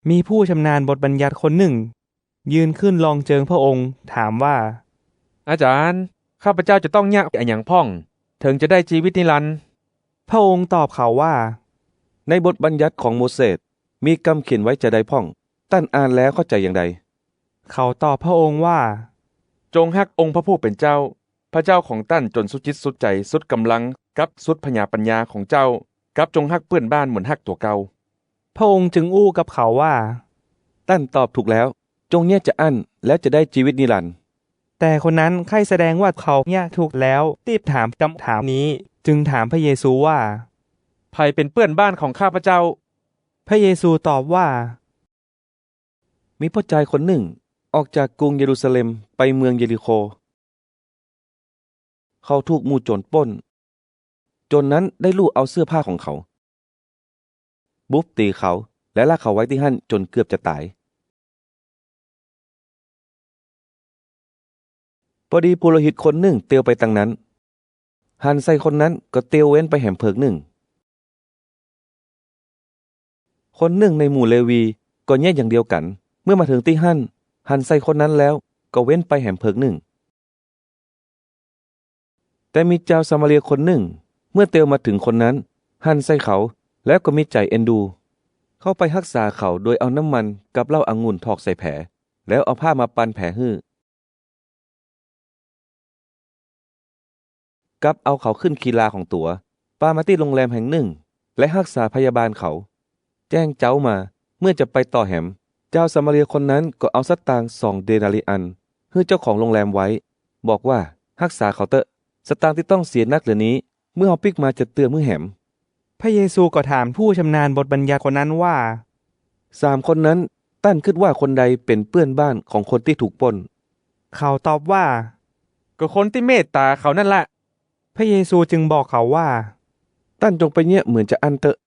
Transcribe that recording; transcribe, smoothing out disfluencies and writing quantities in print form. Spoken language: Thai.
มีผู้ชำนาญบทบัญญัติคนหนึ่งยืนขึ้นลองเจิงพระองค์ถามว่าอาจารย์ข้าพเจ้าจะต้องยากอย่างพ่องถึงจะได้ชีวิตนิรันดร์พระองค์ตอบเขาว่าในบทบัญญัติของโมเสสมีคำเขียนไว้จะได้พ่องท่านอ่านแล้วเข้าใจอย่างใดเขาตอบพระองค์ว่าจงฮักองค์พระผู้เป็นเจ้าพระเจ้าของท่านจนสุดจิตสุดใจสุดกำลังกับสุดพญาปัญญาของเจ้ากับจงฮักเพื่อนบ้านเหมือนฮักตัวเก่าพระองค์จึงอู้กับเขาว่าท่านตอบถูกแล้วจงเนี่ยจะอั้นแล้วจะได้ชีวิตนิรันดร์แต่คนนั้นใคร่แสดงว่าเขาเนี่ยถูกแล้วรีบถามคำถามนี้จึงถามพระเยซูว่าใครเป็นเพื่อนบ้านของข้าพเจ้าพระเยซูตอบว่ามีพ่อชายคนหนึ่งออกจากกรุงเยรูซาเล็มไปเมืองเยริโคเขาถูกหมู่โจรปล้นโจรนั้นได้ลู่เอาเสื้อผ้าของเขาบุบตีเขาและลากเขาไว้ที่หั่นจนเกือบจะตายพอดีปุโรหิตคนหนึ่งเตียวไปทางนั้นหันใส่คนนั้นก็เตียวเว้นไปแหมเพิกหนึ่งคนหนึ่งในหมู่เลวีก็แยกอย่างเดียวกันเมื่อมาถึงที่หันใส่คนนั้นแล้วก็เว้นไปแหมเพิกหนึ่งแต่มีเจ้าซามาเรียคนหนึ่งเมื่อเตียวมาถึงคนนั้นหันใส่เขาแล้วก็มีใจเอ็นดูเข้าไปรักษาเขาโดยเอาน้ำมันกับเหล้าองุ่นทอกใส่แผลแล้วเอาผ้ามาปันแผลให้กับเอาเขาขึ้นคีลาของตัวปามาที่โรงแรมแห่งหนึ่งและรักษาพยาบาลเขาแจ้งเจ้ามาเมื่อจะไปต่อแหมเจ้าซามาเรียคนนั้นก็เอาสตางค์2 เดนาริอันให้เจ้าของโรงแรมไว้บอกว่ารักษาเขาเตอะสตางค์ที่ต้องเสียนักเหลือนี้เมื่อเอาปิกมาจะเตือนมือแหมพระเยซูก็ถามผู้ชำนาญบทบัญญัติคนนั้นว่า3 คนนั้นตั้นคิดว่าคนใดเป็นเปื้อนบ้านของคนที่ถูกปล้นเขาตอบว่าก็คนที่เมตตาเขานั่นแหละพระเยซูจึงบอกเขาว่าตั้นจงไปเนี่ยเหมือนจะอันเตอะ